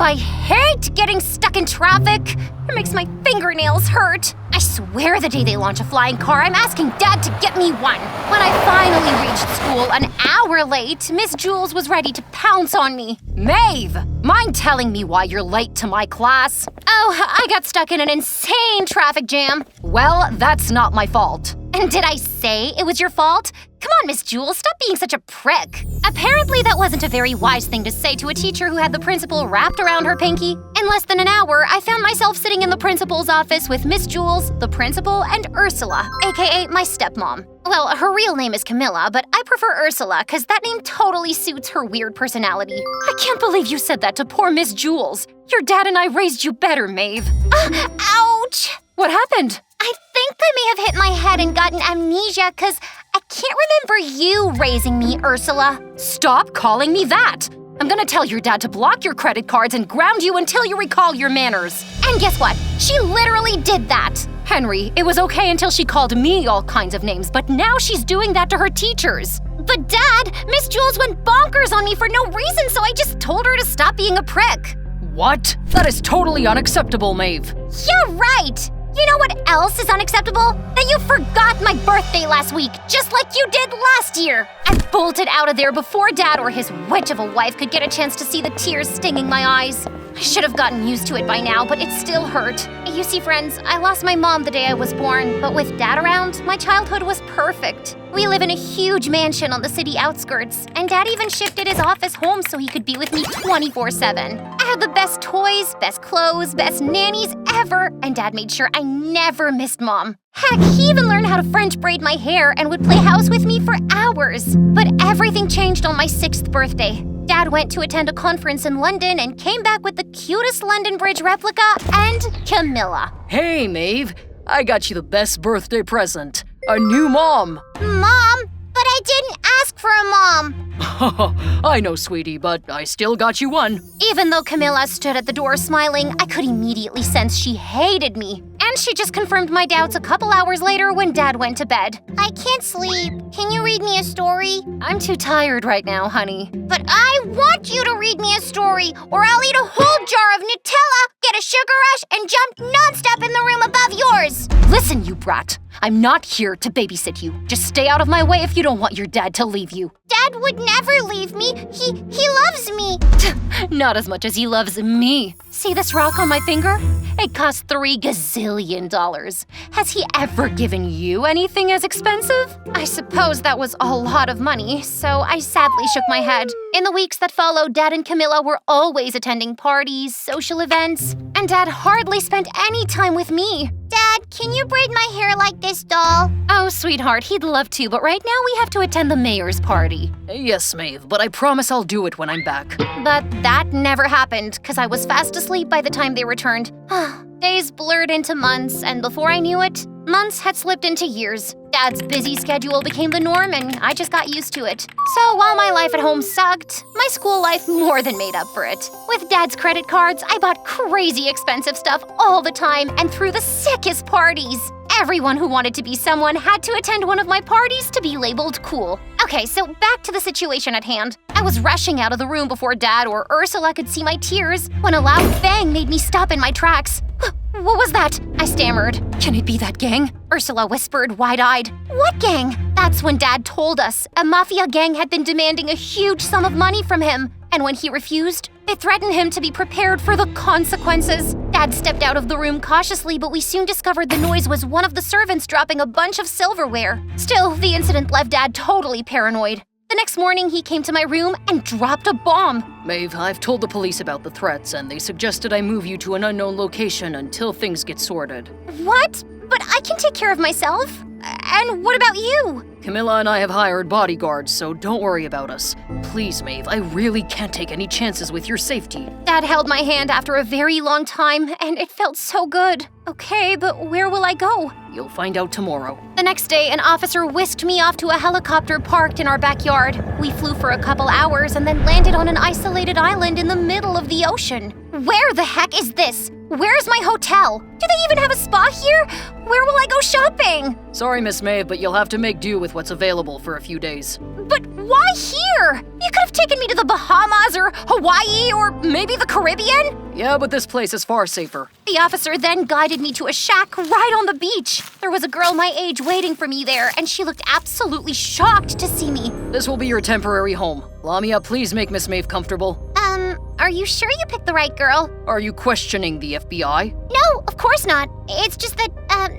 I hate getting stuck in traffic. It makes my fingernails hurt. I swear the day they launch a flying car, I'm asking Dad to get me one. When I finally reached school an hour late, Miss Jules was ready to pounce on me. Maeve, mind telling me why you're late to my class? Oh, I got stuck in an insane traffic jam. Well, that's not my fault. And did I say it was your fault? Come on, Miss Jules, stop being such a prick. Apparently that wasn't a very wise thing to say to a teacher who had the principal wrapped around her pinky. In less than an hour, I found myself sitting in the principal's office with Miss Jules, the principal, and Ursula, aka my stepmom. Well, her real name is Camilla, but I prefer Ursula because that name totally suits her weird personality. I can't believe you said that to poor Miss Jules. Your dad and I raised you better, Maeve. Ouch! What happened? I think I may have hit my head and gotten amnesia because I can't remember you raising me, Ursula. Stop calling me that! I'm gonna tell your dad to block your credit cards and ground you until you recall your manners. And guess what? She literally did that. Henry, it was okay until she called me all kinds of names, but now she's doing that to her teachers. But Dad, Miss Jules went bonkers on me for no reason, so I just told her to stop being a prick. What? That is totally unacceptable, Maeve. You're right! You know what else is unacceptable? That you forgot my birthday last week, just like you did last year. I bolted out of there before Dad or his witch of a wife could get a chance to see the tears stinging my eyes. I should have gotten used to it by now, but it still hurt. You see, friends, I lost my mom the day I was born, but with Dad around, my childhood was perfect. We live in a huge mansion on the city outskirts, and Dad even shifted his office home so he could be with me 24/7. I had the best toys, best clothes, best nannies ever, and Dad made sure I never missed Mom. Heck, he even learned how to French braid my hair and would play house with me for hours. But everything changed on my 6th birthday. Dad went to attend a conference in London and came back with the cutest London Bridge replica and Camilla. Hey, Maeve. I got you the best birthday present. A new mom. Mom? But I didn't ask for a mom. I know, sweetie, but I still got you one. Even though Camilla stood at the door smiling, I could immediately sense she hated me. And she just confirmed my doubts a couple hours later when Dad went to bed. I can't sleep. Can you read me a story? I'm too tired right now, honey. But I want you to read me a story, or I'll eat a whole jar of Nutella, get a sugar rush, and jump nonstop in the room above yours. Listen, you brat. I'm not here to babysit you. Just stay out of my way if you don't want your dad to leave you. Dad would never leave me. He loves me. Not as much as he loves me. See this rock on my finger? It costs $3 gazillion. Has he ever given you anything as expensive? I suppose that was a lot of money, so I sadly shook my head. In the weeks that followed, Dad and Camilla were always attending parties, social events, and Dad hardly spent any time with me. Dad, can you braid my hair like this doll? Oh, sweetheart, he'd love to, but right now we have to attend the mayor's party. Yes, Maeve, but I promise I'll do it when I'm back. But that never happened, because I was fast asleep by the time they returned. Days blurred into months, and before I knew it, months had slipped into years. Dad's busy schedule became the norm, and I just got used to it. So while my life at home sucked, my school life more than made up for it. With Dad's credit cards, I bought crazy expensive stuff all the time and threw the sickest parties. Everyone who wanted to be someone had to attend one of my parties to be labeled cool. Okay, so back to the situation at hand. I was rushing out of the room before Dad or Ursula could see my tears when a loud bang made me stop in my tracks. What was that? I stammered. Can it be that gang? Ursula whispered, wide-eyed. What gang? That's when Dad told us a mafia gang had been demanding a huge sum of money from him. And when he refused, they threatened him to be prepared for the consequences. Dad stepped out of the room cautiously, but we soon discovered the noise was one of the servants dropping a bunch of silverware. Still, the incident left Dad totally paranoid. The next morning, he came to my room and dropped a bomb. Maeve, I've told the police about the threats, and they suggested I move you to an unknown location until things get sorted. What? But I can take care of myself. And what about you? Camilla and I have hired bodyguards, so don't worry about us. Please, Maeve, I really can't take any chances with your safety. Dad held my hand after a very long time, and it felt so good. Okay, but where will I go? You'll find out tomorrow. The next day, an officer whisked me off to a helicopter parked in our backyard. We flew for a couple hours and then landed on an isolated island in the middle of the ocean. Where the heck is this? Where's my hotel? Do they even have a spa here? Where will I go shopping? Sorry, Miss Maeve, but you'll have to make do with what's available for a few days. But why here? You could have taken me to the Bahamas or Hawaii or maybe the Caribbean. Yeah, but this place is far safer. The officer then guided me to a shack right on the beach. There was a girl my age waiting for me there, and she looked absolutely shocked to see me. This will be your temporary home. Lamia, please make Miss Maeve comfortable. Are you sure you picked the right girl? Are you questioning the FBI? No, of course not. It's just that,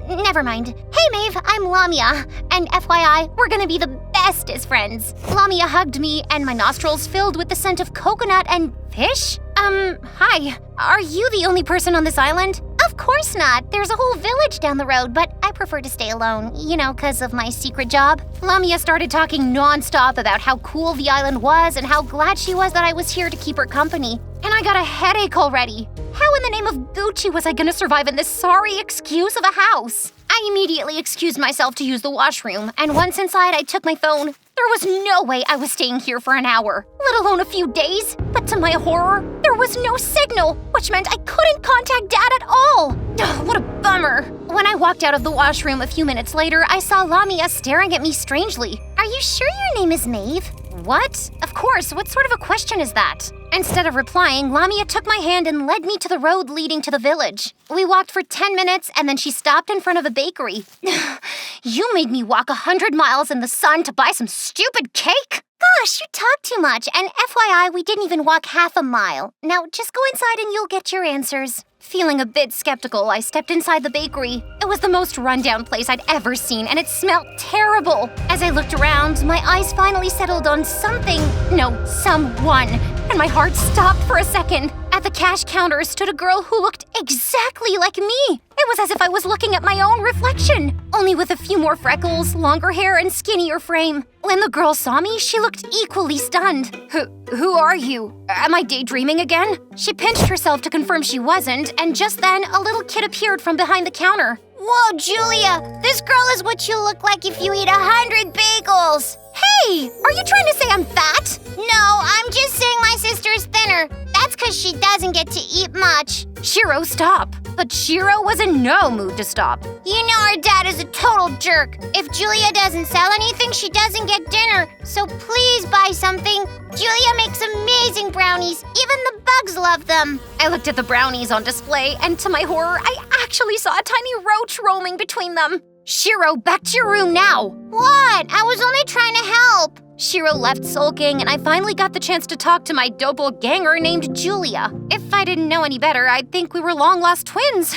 never mind. Hey, Maeve, I'm Lamia. And FYI, we're gonna be the bestest friends. Lamia hugged me, and my nostrils filled with the scent of coconut and fish. Hi. Are you the only person on this island? Of course not. There's a whole village down the road, but I prefer to stay alone, 'cause of my secret job. Lamia started talking nonstop about how cool the island was and how glad she was that I was here to keep her company. And I got a headache already. How in the name of Gucci was I gonna survive in this sorry excuse of a house? I immediately excused myself to use the washroom, and once inside, I took my phone. There was no way I was staying here for an hour, let alone a few days. But to my horror, there was no signal, which meant I couldn't contact Dad at all. Ugh, what a bummer. When I walked out of the washroom a few minutes later, I saw Lamia staring at me strangely. Are you sure your name is Maeve? What? Of course, what sort of a question is that? Instead of replying, Lamia took my hand and led me to the road leading to the village. We walked for 10 minutes and then she stopped in front of a bakery. You made me walk 100 miles in the sun to buy some stupid cake? Gosh, you talk too much, and FYI, we didn't even walk half a mile. Now, just go inside and you'll get your answers. Feeling a bit skeptical, I stepped inside the bakery. It was the most rundown place I'd ever seen, and it smelled terrible. As I looked around, my eyes finally settled on someone, and my heart stopped for a second. At the cash counter stood a girl who looked exactly like me. It was as if I was looking at my own reflection, only with a few more freckles, longer hair, and skinnier frame. When the girl saw me, she looked equally stunned. Who are you? Am I daydreaming again? She pinched herself to confirm she wasn't, and just then, a little kid appeared from behind the counter. Whoa, Julia! This girl is what you look like if you eat 100 bagels! Hey! Are you trying to say I'm fat? No, I'm just saying my sister's thinner. That's because she doesn't get to eat much. Shiro, stop. But Shiro was in no mood to stop. You know our dad is a total jerk. If Julia doesn't sell anything, she doesn't get dinner. So please buy something. Julia makes amazing brownies. Even the bugs love them. I looked at the brownies on display, and to my horror, I actually saw a tiny roach roaming between them. Shiro, back to your room now. What? I was only trying to help. Shiro left sulking, and I finally got the chance to talk to my doppelganger named Julia. If I didn't know any better, I'd think we were long-lost twins.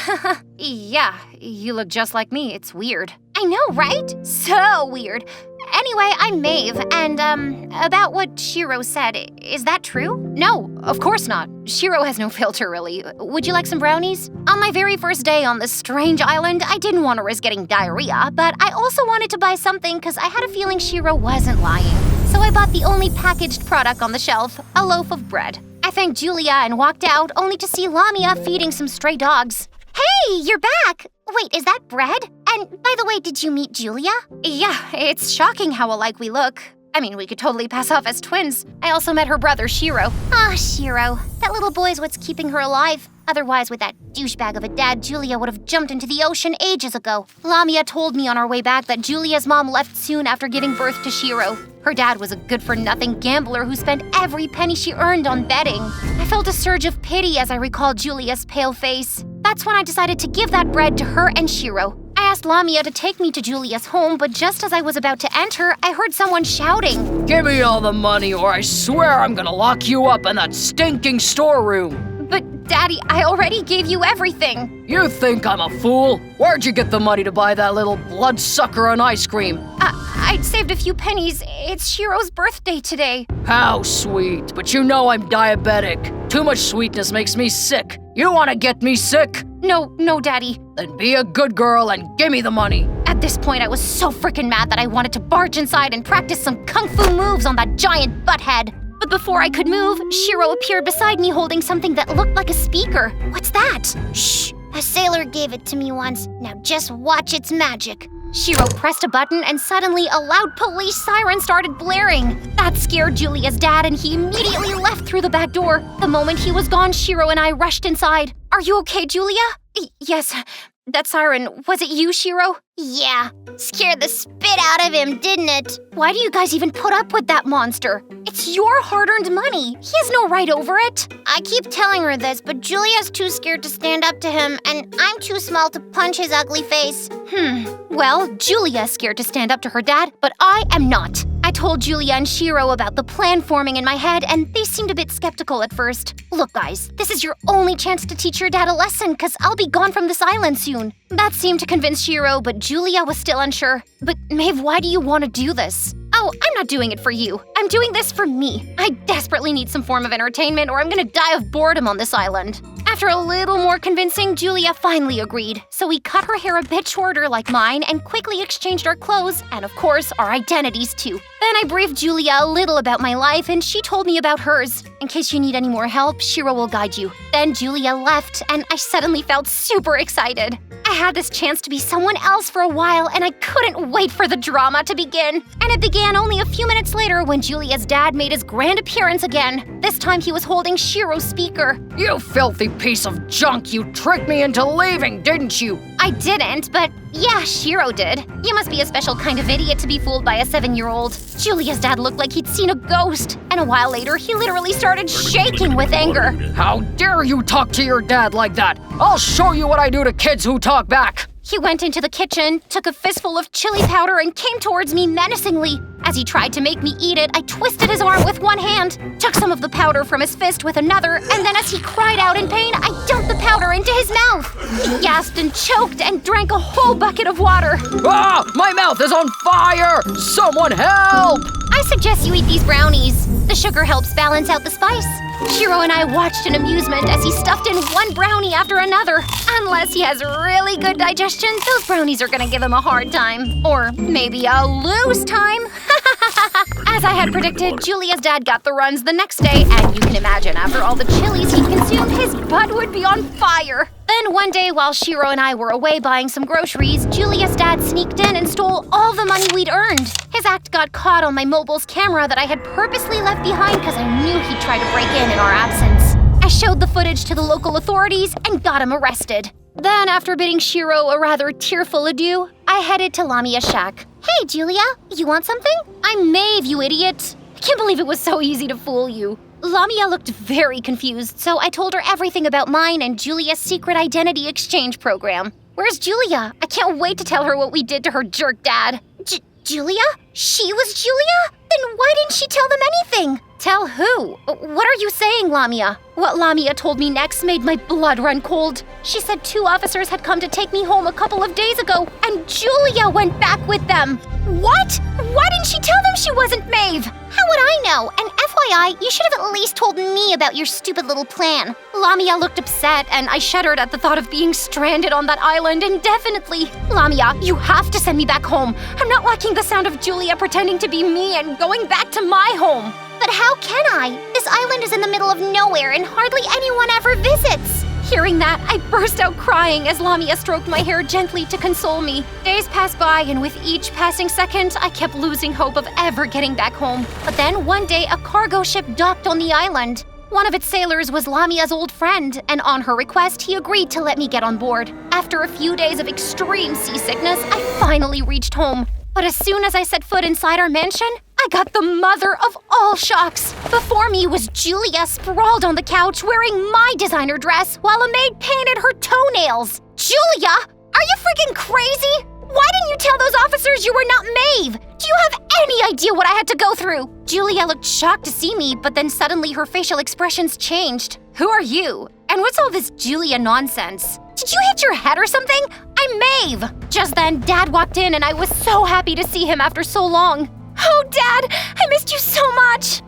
Yeah, you look just like me. It's weird. I know, right? So weird. Anyway, I'm Maeve, and, about what Shiro said, is that true? No, of course not. Shiro has no filter, really. Would you like some brownies? On my very first day on this strange island, I didn't want to risk getting diarrhea, but I also wanted to buy something because I had a feeling Shiro wasn't lying. So I bought the only packaged product on the shelf, a loaf of bread. I thanked Julia and walked out, only to see Lamia feeding some stray dogs. Hey, you're back! Wait, is that bread? And by the way, did you meet Julia? Yeah, it's shocking how alike we look. I mean, we could totally pass off as twins. I also met her brother, Shiro. Ah, Shiro. That little boy's what's keeping her alive. Otherwise, with that douchebag of a dad, Julia would have jumped into the ocean ages ago. Lamia told me on our way back that Julia's mom left soon after giving birth to Shiro. Her dad was a good-for-nothing gambler who spent every penny she earned on betting. I felt a surge of pity as I recalled Julia's pale face. That's when I decided to give that bread to her and Shiro. I asked Lamia to take me to Julia's home, but just as I was about to enter, I heard someone shouting. Give me all the money or I swear I'm gonna lock you up in that stinking storeroom. But Daddy, I already gave you everything. You think I'm a fool? Where'd you get the money to buy that little bloodsucker on ice cream? I'd saved a few pennies. It's Shiro's birthday today. How sweet, but you know I'm diabetic. Too much sweetness makes me sick. You wanna get me sick? No, Daddy. Then be a good girl and give me the money. At this point, I was so freaking mad that I wanted to barge inside and practice some kung fu moves on that giant butthead. But before I could move, Shiro appeared beside me holding something that looked like a speaker. What's that? Shh! A sailor gave it to me once. Now just watch its magic. Shiro pressed a button and suddenly a loud police siren started blaring. That scared Julia's dad and he immediately left through the back door. The moment he was gone, Shiro and I rushed inside. Are you okay, Julia? Yes. That siren, was it you, Shiro? Yeah, scared the spit out of him, didn't it? Why do you guys even put up with that monster? It's your hard-earned money. He has no right over it. I keep telling her this, but Julia's too scared to stand up to him, and I'm too small to punch his ugly face. Well, Julia's scared to stand up to her dad, but I am not. I told Julia and Shiro about the plan forming in my head, and they seemed a bit skeptical at first. Look, guys, this is your only chance to teach your dad a lesson, because I'll be gone from this island soon. That seemed to convince Shiro, but Julia was still unsure. But Maeve, why do you want to do this? Oh, I'm not doing it for you. I'm doing this for me. I desperately need some form of entertainment, or I'm gonna die of boredom on this island. After a little more convincing, Julia finally agreed. So we cut her hair a bit shorter like mine and quickly exchanged our clothes and, of course, our identities too. Then I briefed Julia a little about my life and she told me about hers. In case you need any more help, Shiro will guide you. Then Julia left and I suddenly felt super excited. I had this chance to be someone else for a while and I couldn't wait for the drama to begin. And it began only a few minutes later when Julia's dad made his grand appearance again. This time he was holding Shiro's speaker. You filthy piece of junk! You tricked me into leaving, didn't you? I didn't, but yeah, Shiro did. You must be a special kind of idiot to be fooled by a 7-year-old. Julia's dad looked like he'd seen a ghost, and a while later he literally started shaking with anger. How dare you talk to your dad like that? I'll show you what I do to kids who talk back! He went into the kitchen, took a fistful of chili powder, and came towards me menacingly. As he tried to make me eat it, I twisted his arm with one hand, took some of the powder from his fist with another, and then as he cried out in pain, I dumped the powder into his mouth. He gasped and choked and drank a whole bucket of water. Ah! My mouth is on fire! Someone help! I suggest you eat these brownies. The sugar helps balance out the spice. Shiro and I watched in amusement as he stuffed in one brownie after another. Unless he has really good digestion, those brownies are gonna give him a hard time. Or maybe a loose time. As I had predicted, Julia's dad got the runs the next day, and you can imagine after all the chilies he'd consumed, his butt would be on fire. Then one day, while Shiro and I were away buying some groceries, Julia's dad sneaked in and stole all the money we'd earned. His act got caught on my mobile's camera that I had purposely left behind because I knew he'd try to break in our absence. I showed the footage to the local authorities and got him arrested. Then, after bidding Shiro a rather tearful adieu, I headed to Lamia's shack. Hey, Julia, you want something? I'm Maeve, you idiot. I can't believe it was so easy to fool you. Lamia looked very confused, so I told her everything about mine and Julia's secret identity exchange program. Where's Julia? I can't wait to tell her what we did to her jerk dad. Julia? She was Julia? Then why didn't she tell them anything? Tell who? What are you saying, Lamia? What Lamia told me next made my blood run cold. She said 2 officers had come to take me home a couple of days ago, and Julia went back with them. What? Why didn't she tell them she wasn't Maeve? How would I know? And FYI, you should have at least told me about your stupid little plan. Lamia looked upset, and I shuddered at the thought of being stranded on that island indefinitely. Lamia, you have to send me back home. I'm not liking the sound of Julia pretending to be me and going back to my home. But how can I? This island is in the middle of nowhere and hardly anyone ever visits. Hearing that, I burst out crying as Lamia stroked my hair gently to console me. Days passed by, and with each passing second, I kept losing hope of ever getting back home. But then one day, a cargo ship docked on the island. One of its sailors was Lamia's old friend, and on her request, he agreed to let me get on board. After a few days of extreme seasickness, I finally reached home. But as soon as I set foot inside our mansion, I got the mother of all shocks. Before me was Julia sprawled on the couch wearing my designer dress while a maid painted her toenails. Julia, are you freaking crazy? Why didn't you tell those officers you were not Maeve? Do you have any idea what I had to go through? Julia looked shocked to see me, but then suddenly her facial expressions changed. Who are you? And what's all this Julia nonsense? Did you hit your head or something? I'm Maeve. Just then, Dad walked in and I was so happy to see him after so long. Oh, Dad, I missed you so much.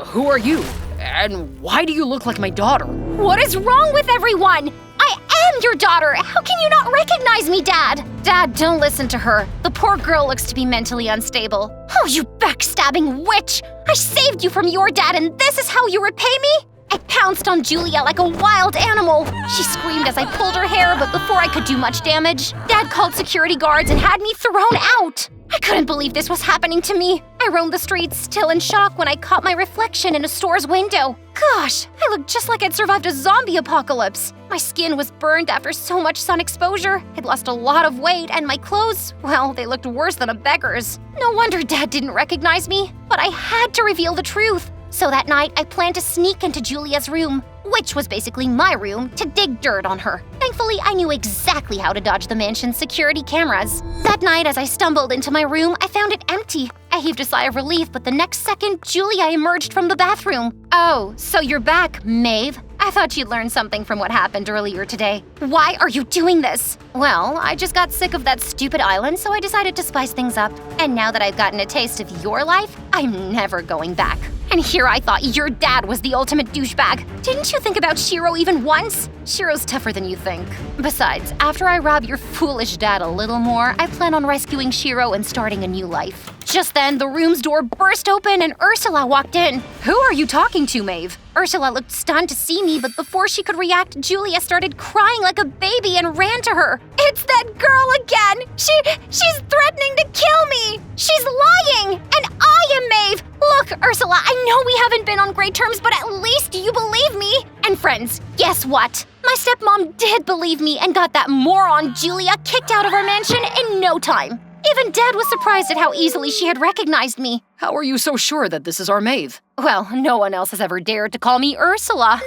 Who are you? And why do you look like my daughter? What is wrong with everyone? I am your daughter. How can you not recognize me, Dad? Dad, don't listen to her. The poor girl looks to be mentally unstable. Oh, you backstabbing witch! I saved you from your dad and this is how you repay me? I pounced on Julia like a wild animal. She screamed as I pulled her hair, but before I could do much damage, Dad called security guards and had me thrown out. I couldn't believe this was happening to me. I roamed the streets, still in shock, when I caught my reflection in a store's window. Gosh, I looked just like I'd survived a zombie apocalypse. My skin was burned after so much sun exposure. I'd lost a lot of weight, and my clothes, well, they looked worse than a beggar's. No wonder Dad didn't recognize me, but I had to reveal the truth. So that night, I planned to sneak into Julia's room, which was basically my room, to dig dirt on her. Thankfully, I knew exactly how to dodge the mansion's security cameras. That night, as I stumbled into my room, I found it empty. I heaved a sigh of relief, but the next second, Julia emerged from the bathroom. Oh, so you're back, Maeve. I thought you'd learned something from what happened earlier today. Why are you doing this? Well, I just got sick of that stupid island, so I decided to spice things up. And now that I've gotten a taste of your life, I'm never going back. And here I thought your dad was the ultimate douchebag. Didn't you think about Shiro even once? Shiro's tougher than you think. Besides, after I rob your foolish dad a little more, I plan on rescuing Shiro and starting a new life. Just then, the room's door burst open and Ursula walked in. Who are you talking to, Maeve? Ursula looked stunned to see me, but before she could react, Julia started crying like a baby and ran to her. It's that girl again! She's threatening to kill me! She's lying! And I am Maeve! Look, Ursula, I know we haven't been on great terms, but at least you believe me! And friends, guess what? My stepmom did believe me and got that moron Julia kicked out of our mansion in no time. Even Dad was surprised at how easily she had recognized me. How are you so sure that this is our Maeve? Well, no one else has ever dared to call me Ursula.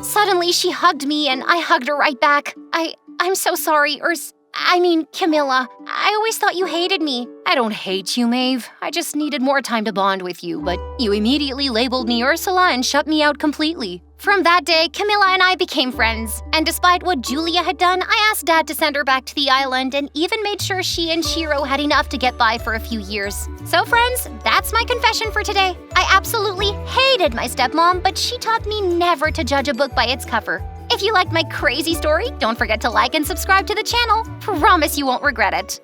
Suddenly, she hugged me and I hugged her right back. I'm so sorry, Camilla. I always thought you hated me. I don't hate you, Maeve. I just needed more time to bond with you, but you immediately labeled me Ursula and shut me out completely. From that day, Camilla and I became friends. And despite what Julia had done, I asked Dad to send her back to the island and even made sure she and Shiro had enough to get by for a few years. So friends, that's my confession for today. I absolutely hated my stepmom, but she taught me never to judge a book by its cover. If you liked my crazy story, don't forget to like and subscribe to the channel. Promise you won't regret it.